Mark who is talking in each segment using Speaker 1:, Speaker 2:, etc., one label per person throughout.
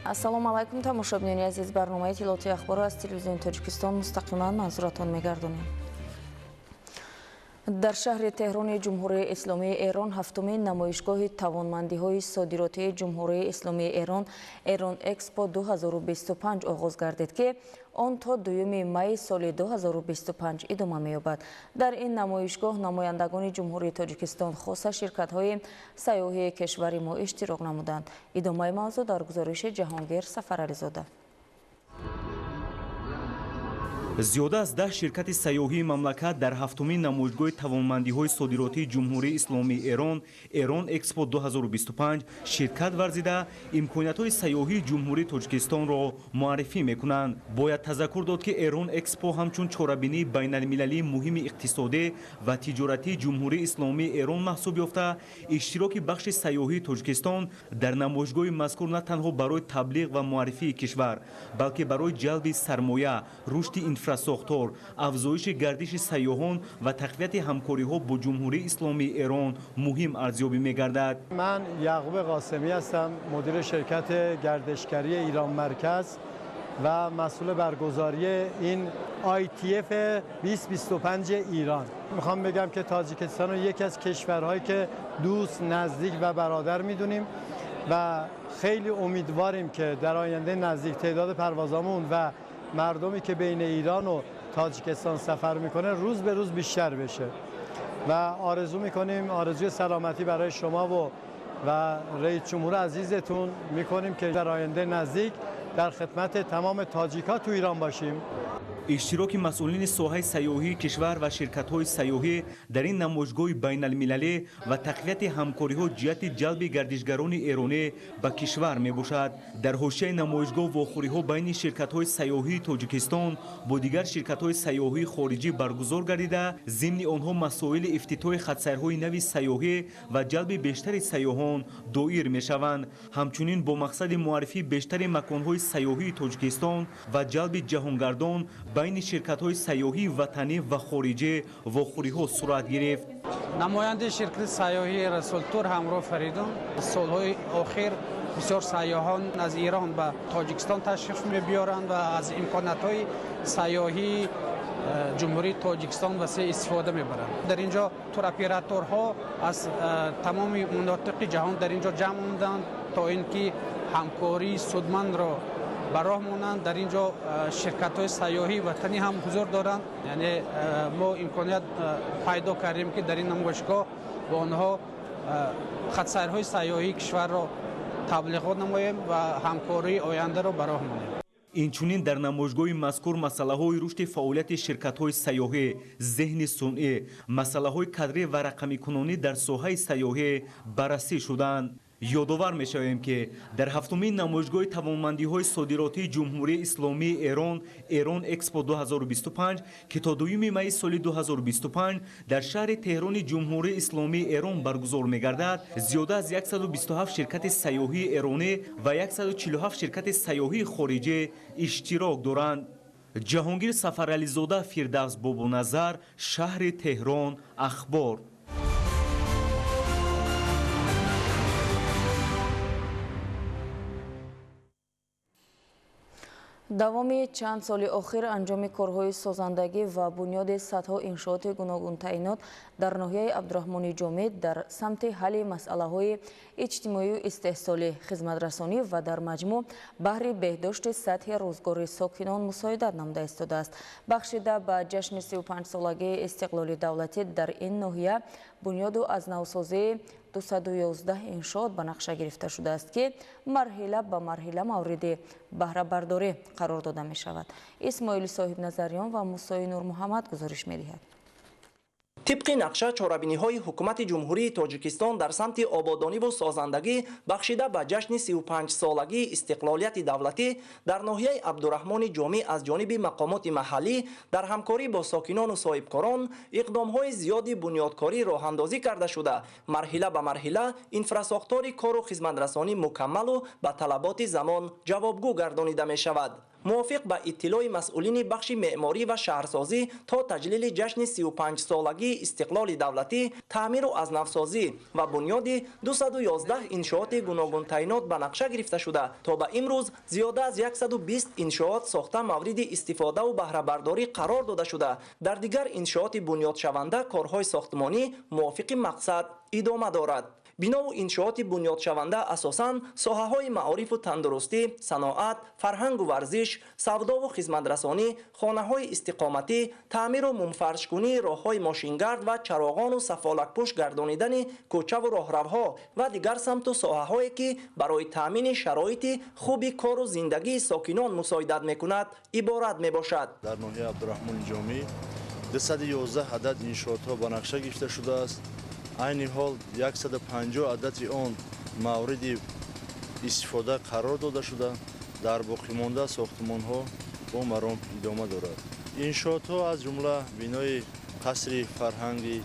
Speaker 1: ассалому алайкум тамошобинони азиз, барномаи тиловати ахбор аз телевизиони Тоҷикистон мустақиман манзуратон мегардонем. дар шаҳри Теҳрони Ҷумҳурии Исломии Эрон ҳафтумин намоишгоҳи тавонмандиҳои содиротии Ҷумҳурии Исломии Эрон Эрон Экспо 2025 оғоз гардид ки он то 2 майи соли 2025 идома меёбад. дар ин намоишгоҳ намояндагони Ҷумҳурии Тоҷикистон хоса ширкатҳои сайёҳии кишвари мо иштирок намуданд. идомаи мавзӯъ дар гузориши Ҷаҳонгир Сафарализода.
Speaker 2: зиёда аз 10 ширкати сайёҳии мамлакат дар ҳафтумин намоишгоҳи тавонмандиҳои содиротии Ҷумҳурии Исломии Эрон Эрон Экспо 2025 ширкат варзида имкониятҳои сайёҳии Ҷумҳурии Тоҷикистонро муаррифӣ мекунанд. бояд тазаккур дод ки Эрон Экспо ҳамчун чорабинии байналмилалии муҳими иқтисодӣ ва тиҷоратии Ҷумҳурии Исломии Эрон маҳсуб ёфта, иштироки бахши сайёҳии Тоҷикистон дар намоишгоҳи мазкур на танҳо барои таблиғ ва муаррифии кишвар, балки барои ҷалби сармоя, рушди инфрасохтор, афзоиши гардиши сайёҳон ва тақвияти ҳамкориҳо бо Ҷумҳурии Исломии Эрон муҳим арзёбӣ мегардад.
Speaker 3: من یعقوب قاسمی هستم، مدیر شرکت گردشگری ایران مرکز و مسئول برگزاری این ITF 2025 ایران. میخوام بگم که تاجیکستان رو یکی از کشورهایی که دوست، نزدیک و برادر میدونیم و خیلی امیدواریم که در آینده نزدیک تعداد پروازامون و مردمی که بین ایران و تاجیکستان سفر میکنه روز به روز بیشتر بشه و آرزو میکنیم، آرزوی سلامتی برای شما و رئیس جمهور عزیزتون میکنیم که در آینده نزدیک در خدمت تمام تاجیکا تو ایران باشیم.
Speaker 2: иштироки масъулини соҳаи сайёҳии кишвар ва ширкатҳои сайёҳӣ дар ин намоишгоҳи байналмилалӣ ва тақвияти ҳамкориҳо ҷиҳати ҷалби гардишгарони эронӣ ба кишвар мебошад. дар ҳошияи намоишгоҳ вохӯриҳо байни ширкатҳои сайёҳии Тоҷикистон бо дигар ширкатҳои сайёҳии хориҷӣ баргузор гардида, зимни онҳо масоили ифтитоҳи хатсайрҳои нави сайёҳӣ ва ҷалби бештари сайёҳон доир мешаванд. ҳамчунин бо мақсади муаррифии бештари маконҳои сайёҳии Тоҷикистон ва ҷалби ҷаҳонгардон байни ширкатҳои сайёҳии ватанӣ ва хориҷӣ вохӯриҳо сурат гирифт.
Speaker 4: намояндаи ширкати сайёҳии Расултур ҳамроҳ Фаридун солҳои охир бисёр сайёҳон аз Ирон ба Тоҷикистон ташриф мебиёранд ва аз имкониятҳои сайёҳии ҷумҳурии Тоҷикистон васеъ истифода мебаранд. дар инҷо туроператорҳо аз тамоми манотиқи ҷаҳон дар инҷо ҷамъ муданд то ин ки ҳамкории судмандро ба роҳ монанд. дар инҷо ширкатҳои сайёҳии ватанӣ ҳам ҳузур доранд. яъне мо имконият пайдо кардем ки дар ин намоишгоҳ бо онҳо хатсайрҳои сайёҳии кишварро таблиғот намоем ва ҳамкории ояндаро ба роҳ монем.
Speaker 2: инчунин дар намоишгоҳи мазкур масъалаҳои рушди фаъолияти ширкатҳои сайёҳӣ, зеҳни сунъӣ, масъалаҳои кадрӣ ва рақамикунонӣ дар соҳаи сайёҳӣ баррасӣ шуданд. ёдовар мешавем ки дар ҳафтумин намоишгоҳи тавонмандиҳои содиротии Ҷумҳурии Исломии Эрон Эрон Экспо 2025 ки то 2 майи соли 2025 дар шаҳри Теҳрони Ҷумҳурии Исломии Эрон баргузор мегардад, зиёда аз 127 ширкати сайёҳии эронӣ ва 147 ширкати сайёҳии хориҷӣ иштирок доранд. ҷаҳонгир Сафарализода, Фирдавс Бобуназар, шаҳри Теҳрон, ахбор.
Speaker 1: давоми чанд соли охир анҷоми корҳои созандагӣ ва бунёди садҳо иншооти гуногун таъинот дар ноҳияи Абдурахмони Ҷомид дар самти ҳалли масъалаҳои иҷтимоию истеҳсолӣ, хизматрасонӣ ва дар маҷмӯъ баҳри беҳдошти сатҳи рӯзгори сокинон мусоидат намуда истодааст. бахшида ба ҷашни 35-солагии истиқлоли давлатӣ дар ин ноҳия бунёду аз навсозии 211 иншоот ба нақша гирифта шудааст ки марҳила ба марҳила мавриди баҳрабардорӣ қарор дода мешавад. исмоили соҳибназарён ва мусои Нурмуҳаммад гузориш медиҳад.
Speaker 5: طبق نقشه چاربینی‌های حکومت جمهوری تاجیکستان در سمت آبادانی و سازندگی بخشیده به جشن 35 سالگی استقلالیت دولتی در ناحیه عبدالرحمن جامی از جانب مقامات محلی در همکاری با ساکنان و صاحبکاران اقدام‌های زیادی بنیادکاری راه اندازی کرده شده، مرحله به مرحله انفراساختار کار و خدمترسانی مکمل و به طلبات زمان جوابگو گردانیده می شود. موافق با اطلاع مسئولین بخش معماری و شهرسازی تا تجلیل جشن 35 سالگی استقلال دولتی، تعمیر و ازنوسازی و بنیاد 211 انشاءات گوناگون تعینات به نقشه گرفته شده تا به امروز زیاده از 120 انشاءات ساخته مورد استفاده و بهره برداری قرار داده شده. در دیگر انشاءات بنیاد شونده کارهای ساختمانی موافق مقصد ادامه دارد. بنا و انشاءات بنیاد شونده اساساً ساحه‌های معارف و تندرستی، صناعت، فرهنگ و ورزش، سودا و خدمترسانی، خانه‌های استقامتی، تعمیر و منفرش‌کنی راه‌های ماشینگرد و چراغان و سفالک‌پوش گردانیدن کوچه و راهروها و دیگر سمت و ساحه‌هایی که برای تامین شرایط خوب کار و زندگی ساکنان مساعدت می‌کند عبارت میباشد.
Speaker 6: در ناحیه عبدالرحمن جامی 211 عدد انشاءات‌ها به نقشه گرفته شده است. عین حال 150 عدد آن مورد استفاده قرار داده شده. در باقی مانده ساختمان‌ها با مرام ادامه دارد. انشاءات‌ها از جمله بنای قصر فرهنگی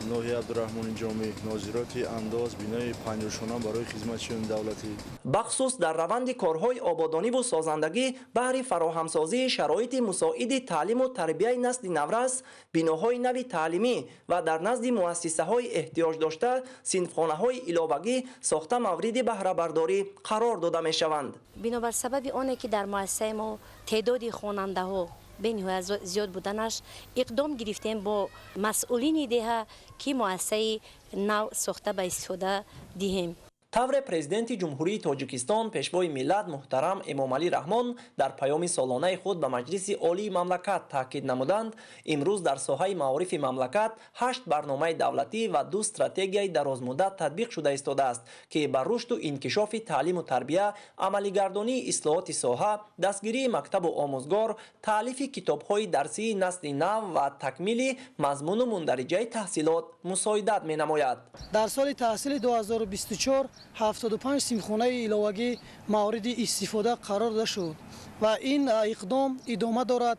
Speaker 6: ناحیه عبدالرحمن جامی، ناظرات انداز، بنای پنجرشانه برای خدمتچیان دولتی.
Speaker 5: بخصوص در روند کارهای آبادانی و سازندگی بهر فراهمسازی شرایط مساعد تعلیم و تربیت نسل نورس، بناهای نوی تعلیمی و در نزد مؤسسه‌های احتیاج داشته صنفخانه‌های علاوگی ساخته مورد بهره برداری قرار داده می‌شوند.
Speaker 7: بنابر سبب آنه که در مؤسسه ما تعداد خواننده‌ها بنیهایت زیاد بودنش اقدام گرفتیم با مسئولین ده که مؤسسه نو ساخته به استفاده دهیم.
Speaker 5: طور پرزیدنت جمهوری تاجیکستان پیشوای ملت محترم امامعلی رحمان در پیام سالانه خود به مجلس عالی مملکت تاکید نمودند امروز در ساحه معارف مملکت 8 برنامه دولتی و 2 استراتژی درازمدت تطبیق شده ایستاده است که بر رشد و انکشاف تعلیم و تربیت، عملی‌گردانی اصلاحات ساحه، دستگیری مکتب و آموزگار، تالیف کتاب‌های درسی نسل نو و تکمیل مضمون و مندرجه تحصیلات مساعدت می‌نماید.
Speaker 8: در سال تحصیل 2024 75 صنفخانه علاوگی مورد استفاده قرار داده شد و این اقدام ادامه دارد.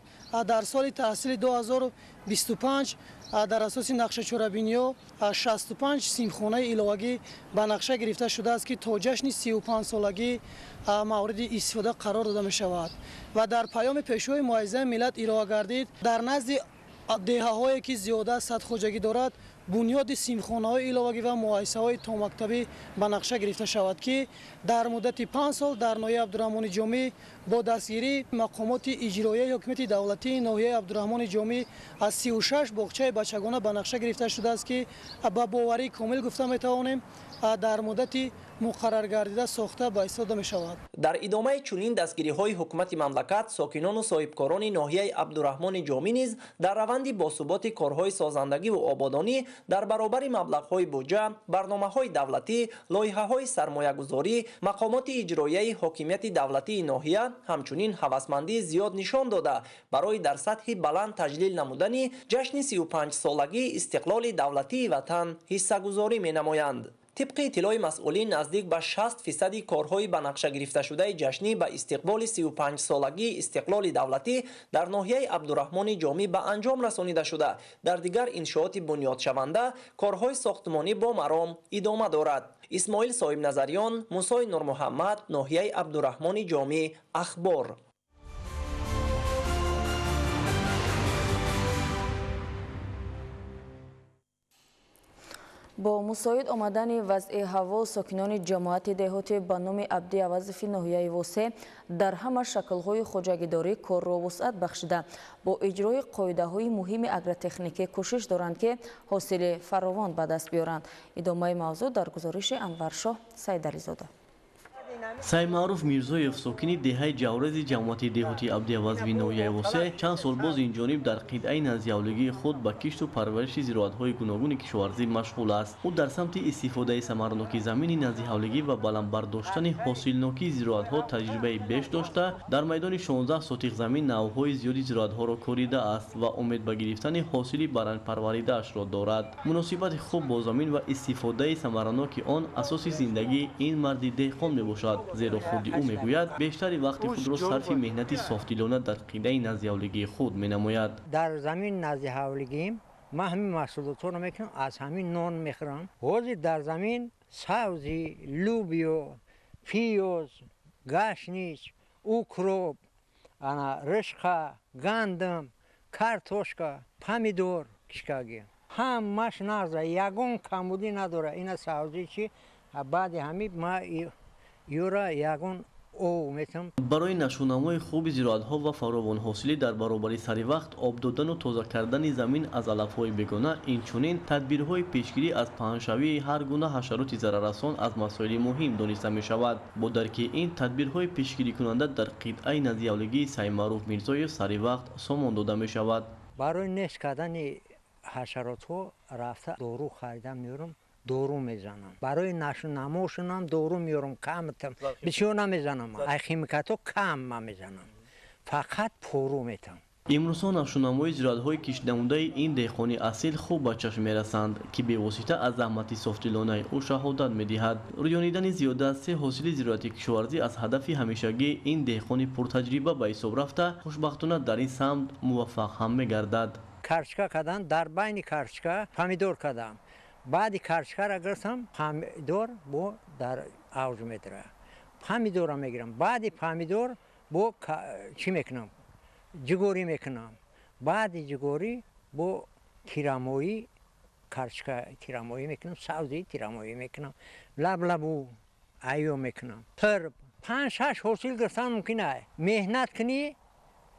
Speaker 8: در سال تحصیل 2025 در اساس نقشه چورابینی 65 صنفخانه علاوگی به نقشه گرفته شده است که تا جشن 35 سالگی مورد استفاده قرار داده می شود و در پیام پیشوای معظم ملت ارائه گردید در نزد دهه‌هایی که زیاده سطح خواجگی دارد بنیاد صنفخانه‌های علاوگی و مؤسسه‌های تا مکتبی به نقشه گرفته شود که در مدت 5 سال در ناحیه عبدالرحمن جامی با دستگیری مقامات اجرایی حکومت دولتی ناحیه عبدالرحمن جامی از 36 باغچه بچگانه به نقشه گرفته شده است که با باوری کامل گفته می‌توانیم در مدت مقرر گردیده ساخته به استفاده می شود.
Speaker 5: در ادامه چنین دستگیری‌های حکومت مملکت ساکنان و صاحبکاران ناحیه عبدالرحمن جامی نیز در روند باثبات کارهای سازندگی و آبادانی در برابر مبلغ‌های بودجه، برنامه‌های دولتی، لایحه‌های سرمایه‌گذاری، مقامات اجرایی حاکمیت دولتی ناحیه همچنین هوسمندی زیاد نشان داده برای در سطح بلند تجلیل نمودن جشن 35 سالگی استقلال دولتی وطن حصه‌گذاری می‌نمایند. طبق اطلاع مسئولین نزدیک به 60% کارهای به نقشه گرفته شده جشنی به استقبال 35 سالگی استقلال دولتی در ناحیه عبدالرحمن جامی به انجام رسانیده شده. در دیگر انشاءات بنیاد شونده کارهای ساختمانی با مرام ادامه دارد. اسماعیل صاحب نظریان، موسی نور محمد، ناحیه عبدالرحمن جامی، اخبار.
Speaker 1: با مساعد آمدن وضع هوا ساکنان جماعت دهات به نام عبدی عوض ناحیه واسه در همه شکل‌های خواجگیداری کار را وسعت بخشیده با اجرای قاعده‌های مهم اگرتکنیکی کوشش دارند که حاصل فراوان به دست بیارند. ادامه موضوع در گزارش انورشاه سیدعلیزاده.
Speaker 9: سعی معروف میرزایف ساکن دهه جورز جماعت دهاتی عبدی عوض ناحیه واسه چند سال باز این جانب در قطعه نزدیاولگی خود با کشت و پرورش زراعت‌های گوناگون کشاورزی مشغول است. او در سمت استفاده ثمرناک زمین نزدیاولگی و بلند برداشتن حاصلناکی زراعت‌ها تجربه بیش داشته در میدان 16 سوتیق زمین نوع‌های زیادی زراعت‌ها را کاریده است و امید به گرفتن حاصلی برآیند پروریده‌اش را دارد. مناسبت خوب با زمین و استفاده ثمرناک آن اساس زندگی این مرد دهقان میباشد. زیرا خود او میگوید بیشتر وقت خود را صرف مهنت صافدلانه در قیده نزدیاولگی خود مینماید.
Speaker 10: در زمین نزدیاولگیم ما همین محصولات رو میکنم، از همین نان میخورم. حاضر در زمین سبزی، لوبیا، پیاز، گشنیج، اوکراپ انا رشقه گندم کارتوشکا پامیدور کشکاگی همش نازه یگون کمبودی نداره این سبزی چی بعد همین ما یورا یگون او میتونم
Speaker 9: برای نشونامای خوب زراعت‌ها و فراوان حاصلی در برابر سری وقت آب دادن و تازه کردن زمین از علف‌های بیگانه اینچنین تدبیرهای پیشگیری از پهنشوی هر گونه حشرات ضرررسان از مسائل مهم دانسته می‌شود. با درک این تدبیرهای پیشگیری کننده در قطعه نزدیولگی سید معروف میرزایف سری وقت سامان داده می‌شود.
Speaker 10: برای نشت کردن حشرات‌ها رفته دارو خریدم میارم دارو میزنم برای نموشون هم دارو میارم کم بسیار نمیزنم ای خیمیکاتو کم میزنم فقط پرو میتم.
Speaker 9: امروزها نشونامای زراعت‌های کشیده‌مانده این دهقانی اصیل خوب به چشم می‌رسند که به واسطه از زحمت صافت‌دلانه او شهادت می‌دهد. رویانیدن زیاده از سه حاصل زراعتی کشاورزی از هدف همیشگی این دهقانی پرتجربه به حساب رفته خوشبختانه در این سمت موفق هم می‌گردد.
Speaker 10: کرچکا کردن در بین کرچکا پامیدور کردم بعد کرچکا را گرفتم پامیدور بو در اوج میتره پامیدور را میگیرم بعد پامیدور بو چی میکنم جگوری میکنم بعد جگوری بو تیرامویی کرچکا تیرامویی میکنم سبزی تیرامویی میکنم لبو ایو میکنم تر 5-6 حاصل گرفتن ممکنه مهنت کنی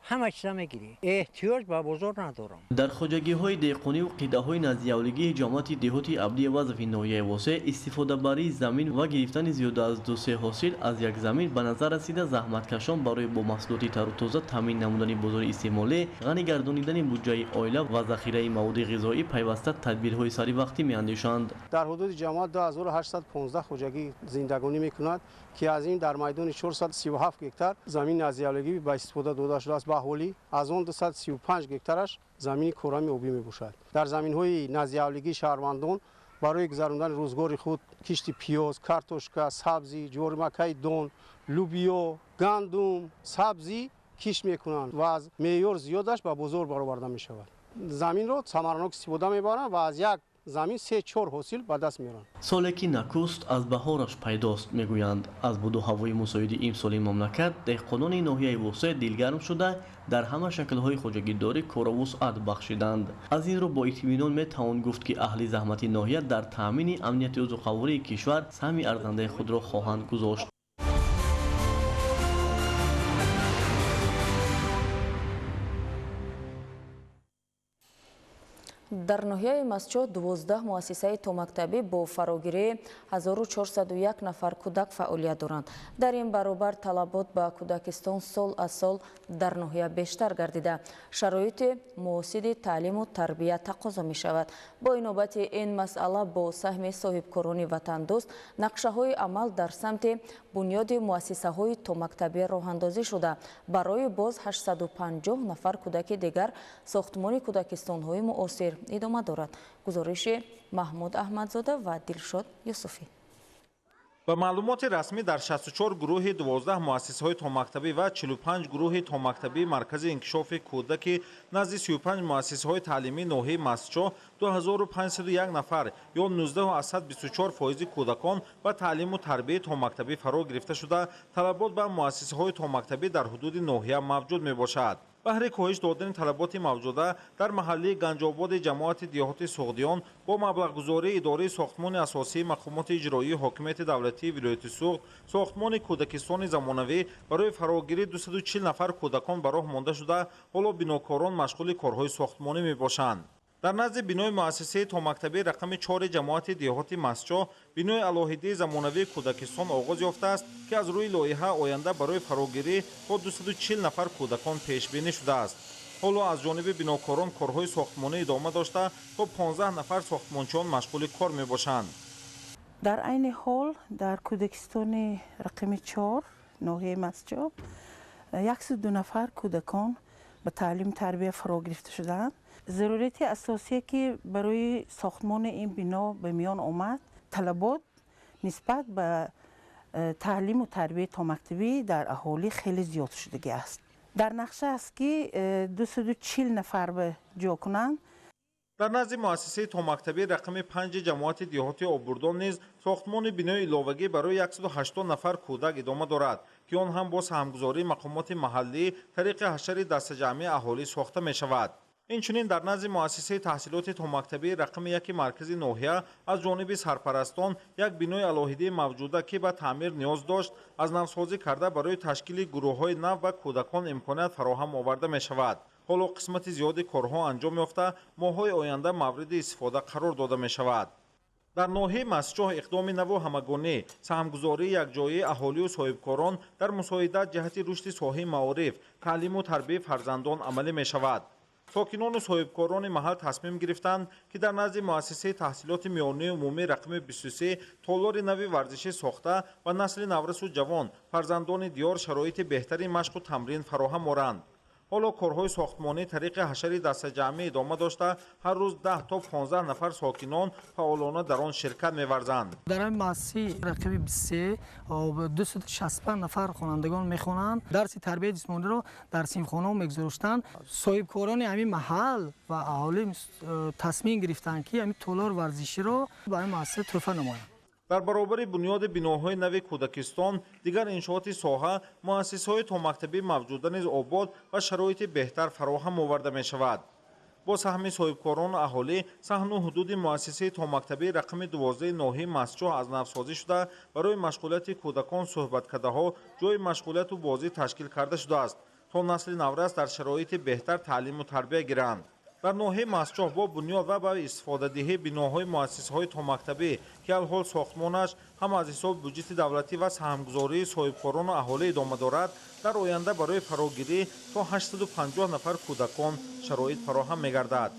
Speaker 10: همه چیزا میگیری احتیاج به بازار ندارم.
Speaker 9: در خواجگی‌های دهقانی و قطعه‌های نزدیولگی جماعت دهاتی ابدی وظیفه ناحیه واسه استفاده بری زمین و گرفتن زیاده از 2-3 حاصل از یک زمین به نظر رسیده زحمتکشان برای با محصولات تر و تازه تامین نمودن بازار استعمالی غنی گردانیدن بودجه عائله و ذخیره مواد غذایی پیوسته تدبیرهای سری وقتی میاندیشند.
Speaker 11: در حدود جماعت 2815 خواجگی زندگانی میکند که از این در میدان 437 هکتار زمین نزدیولگی به استفاده داده شده است. به حالی از آن 235 هکتارش زمین کرامی آبی میباشد. در زمین‌های نزدیولگی شهروندان برای گذراندن روزگار خود کشت پیاز، کارتوشکا، سبزی، جوار مکای دون، لوبیا، گندم، سبزی کشت میکنند و از معیار زیادش به بازار برآورده میشود. زمین را ثمرناک استفاده میبرند و از یک زمین 3-4 حاصل به دست میارند.
Speaker 9: سالی که نکوست از بهارش پیداست میگویند. از بود و هوای مساعد امسال مملکت دهقانان ناحیه وسط دلگرم شده در همه شکل‌های خواجگی‌داری کار و وسعت بخشیدند. از این رو با اطمینان میتوان گفت که اهل زحمت ناحیه در تامین امنیت عضوقواری کشور سهم ارزنده خود را خواهند گذاشت.
Speaker 1: در ناحیه مسجد 12 مؤسسه تومکتبی با فراگیری 1401 نفر کودک فعالیت دارند. در این برابر طلبات به کودکستان سال از سال در ناحیه بیشتر گردیده شرایط مناسب تعلیم و تربیت تقاضا می شود. با اینوبت این مسئله با سهم صاحبکاران وطن دوست نقشه های عمل در سمت بنیاد مؤسسه های تومکتبی راه اندازی شده. برای باز 850 نفر کودک دیگر ساختمان کودکستان های معاصر ادامه دارد. گزارش محمود احمدزاده و دلشاد یوسفی.
Speaker 12: به معلومات رسمی در 64 گروه 12 مؤسسه‌های تومکتبی و 45 گروه تومکتبی مرکز انکشاف کودک نزد 35 مؤسسه‌های تعلیمی ناحیه مسجد 2501 نفر یا 19.24% کودکان و تعلیم و تربیت تومکتبی فرا گرفته شده طلبات به مؤسسه‌های تومکتبی در حدود ناحیه موجود میباشد. بهر کاهش دادن طلبات موجوده در محله گنج‌آباد جماعت دهاتی سوغدیان با مبلغ‌گذاری اداره ساختمان اساسی مقامات اجرایی حاکمیت دولتی ولایت سوغد ساختمان کودکستان زمانوی برای فراگیری 240 نفر کودکان به راه مانده شده حالا بناکاران مشغول کارهای ساختمانی میباشند. در نزد بینای مؤسسه تومکتبی رقم 4 جماعت دهاتی مسجد بینای علاهیده زمانوی کودکستان آغاز یافته است که از روی لایحه آینده برای فراگیری با 240 نفر کودکان پیش بینی شده است. حالا از جانب بناکاران کارهای ساختمانی ادامه داشته تا 15 نفر ساختمانچیان مشغول کار می باشند.
Speaker 13: در عین حال در کودکستان رقم 4 ناحیه مسجد 102 نفر کودکان به تعلیم تربیت فرا گرفته شدند. ضرورت اساسی که برای ساختمان این بنا به میان آمد طلبات نسبت به تعلیم و تربیت تومکتبی در اهالی خیلی زیاد شدگی است. در نقشه است که 240 نفر به جا کنند
Speaker 12: дар назди муассисаи томактабӣ рақами 5 ҷамоати деҳоти обурдон низ сохтмони бинои иловагӣ барои 180 нафар кӯдак идома дорад ки он ҳам бо саҳмгузории мақомоти маҳаллӣ тариқи ҳашари дастаҷамъии аҳолӣ сохта мешавад. инчунин дар назди муассисаи таҳсилоти томактабӣ рақами 1 маркази ноҳия аз ҷониби сарпарастон як бинои алоҳидаи мавҷуда ки ба таъмир ниёз дошт аз навсозӣ карда барои ташкили гурӯҳҳои нав ба кӯдакон имконият фароҳам оварда мешавад. ҳоло қисмати зиёди корҳо анҷом ёфта моҳҳои оянда мавриди истифода қарор дода мешавад. дар ноҳияи масҷоҳ иқдоми наву ҳамагонӣ саҳмгузории якҷояи аҳолию соҳибкорон дар мусоидат ҷиҳати рушди соҳаи маориф таълиму тарбияи фарзандон амалӣ мешавад. сокинону соҳибкорони маҳал тасмим гирифтанд ки дар назди муассисаи таҳсилоти миёнии умумии рақами 23 толори нави варзишӣ сохта ва насли наврасу ҷавон фарзандони диёр шароити беҳтари машқу тамрин фароҳам оранд. ҳоло корҳои сохтмонӣ тариқи ҳашари дастаҷамъӣ идома дошта ҳар рӯз 10 то 15 нафар сокинон фаъолона дар он ширкат меварзанд.
Speaker 8: дар ин муассисаи рақами 23 265 нафар хонандагон мехонанд. дарси тарбияи ҷисмониро дар синфхонаҳо мегузоштанд. соҳибкорони ҳамин маҳал ва аҳолӣ тасмим гирифтанд ки ҳамин толор варзиширо ба ин муассиса тӯҳфа намоянд.
Speaker 12: дар баробари бунёди биноҳои нави кӯдакистон дигар иншооти соҳа муассисаҳои томактабӣ мавҷуда низ обод ва шароити беҳтар фароҳам оварда мешавад. бо саҳми соҳибкорону аҳолӣ саҳну ҳудуди муассисаи томактабии рақами 12 ноҳияи масҷоҳ аз навсозӣ шуда барои машғулияти кӯдакон суҳбаткадаҳо ҷойи машғулияту бозӣ ташкил карда шудааст то насли наврас дар шароити беҳтар таълиму тарбия гиранд. дар ноҳияи масҷоҳ бо бунёд ва ба истифодадиҳии биноҳои муассисаҳои томактабӣ ки алҳол сохтмонаш ҳам аз ҳисоби бюҷети давлатӣ ва саҳмгузории соҳибкорону аҳолӣ идома дорад дар оянда барои фарогирӣ то 850 нафар кӯдакон шароит фароҳам мегардад.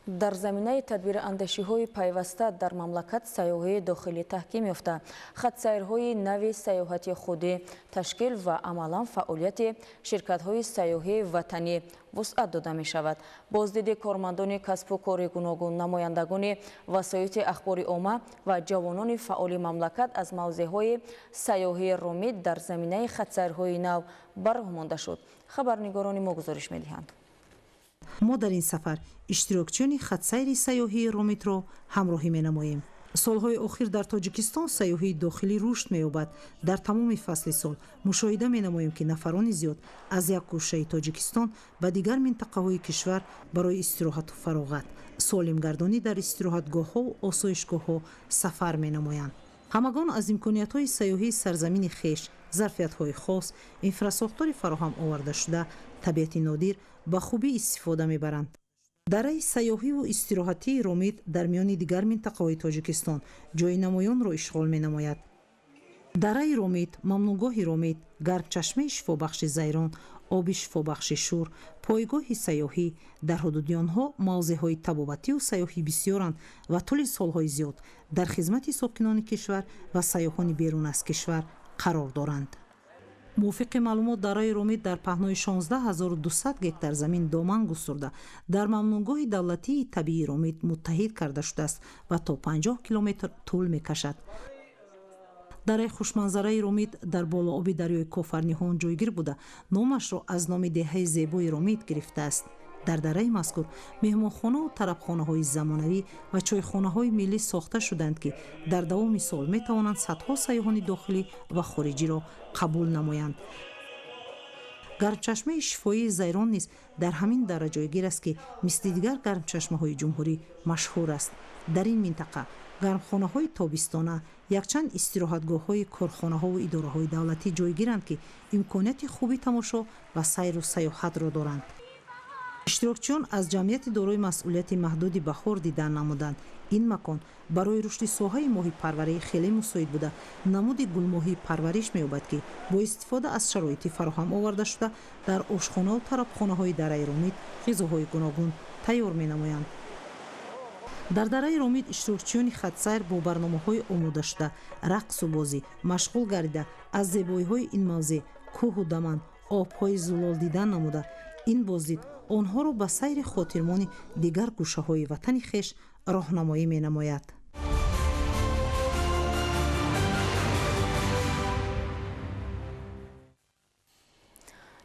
Speaker 1: дар заминаи тадбирандешиҳои пайваста дар мамлакат сайёҳии дохилӣ таҳким ёфта хатсайрҳои нави сайёҳати худӣ ташкил ва амалан фаъолияти ширкатҳои сайёҳии ватанӣ вусъат дода мешавад. боздиди кормандони касбу кори гуногун, намояндагони васоити ахбори омма ва ҷавонони фаъоли мамлакат аз мавзеъҳои сайёҳии ромид дар заминаи хатсайрҳои нав барҳамонда шуд. хабарнигорони мо гузориш медиҳанд.
Speaker 14: мо дар ин сафар иштирокчиёни хатсайри сайёҳии ромидро ҳамроҳӣ менамоем. солҳои охир дар тоҷикистон сайёҳии дохилӣ рушд меёбад. дар тамоми фасли сол мушоҳида менамоем ки нафарони зиёд аз як гӯшаи тоҷикистон ба дигар минтақаҳои кишвар барои истироҳату фароғат, солимгардонӣ дар истироҳатгоҳҳо ва осоишгоҳҳо сафар менамоянд. ҳамагон аз имкониятҳои сайёҳии сарзамини хеш, зарфиятҳои хос, инфрасохтори фароҳам овардашуда, табиати нодир ба хубӣ истифода мебаранд. дараи сайёҳиву истироҳатии ромид дар миёни дигар минтақаҳои тоҷикистон ҷойи намоёнро ишғол менамояд. дараи ромид, мамнуъгоҳи ромид, гармчашмаи шифобахши зайрон, оби шифобахши шур, пойгоҳи сайёҳӣ, дар ҳудуди онҳо мавзеъҳои табобатию сайёҳӣ бисёранд ва тӯли солҳои зиёд дар хизмати сокинони кишвар ва сайёҳони берун аз кишвар қарор доранд. мувофиқи маълумот дараи ромид дар паҳнои 16200 гектар замин доман густурда дар мамнуъгоҳи давлатии табиии ромид муттаҳид карда шудааст ва то 50 километр тӯл мекашад. дараи хушманзараи ромид дар болооби дарёи кофарниҳон ҷойгир буда номашро аз номи деҳаи зебои ромид гирифтааст. дар дараи мазкур меҳмонхонау тарабхонаҳои замонавӣ ва чойхонаҳои миллӣ сохта шуданд ки дар давоми сол метавонанд садҳо сайёҳони дохилӣ ва хориҷиро қабул намоянд. гармчашмаи шифоии зайрон низ дар ҳамин дара ҷойгир аст ки мисли дигар гармчашмаҳои ҷумҳурӣ машҳур аст. дар ин минтақа гармхонаҳои тобистона, якчанд истироҳатгоҳҳои корхонаҳову идораҳои давлатӣ ҷойгиранд ки имконияти хуби тамошо ва сайру сайёҳатро доранд. иштирокчиён аз ҷамъияти дорои масъулияти маҳдуди баҳор дидан намуданд. ин макон барои рушди соҳаи моҳипарварӣ хеле мусоид буда намуди гулмоҳӣ парвариш меёбад ки бо истифода аз шароити фароҳам оварда шуда дар ошхонаву тарабхонаҳои дараи ромид ғизоҳои гуногун тайёр менамоянд. дар дараи ромид иштирокчиёни хатсайр бо барномаҳои омода шуда рақсу бозӣ машғул гардида аз зебоиҳои ин мавзеъ кӯҳу даман, обҳои зулол дидан намуда ин боздид онҳоро ба сайри хотирмони дигар гӯшаҳои ватани хеш роҳнамоӣ менамояд.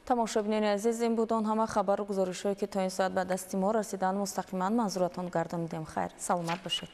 Speaker 1: тамошобинини азиз, ин буд он ҳама хабару гузоришҳое ки то ин соат ба дасти мо расидан. мустақиман манзуратон гардонидем. хайр, саломат бошед.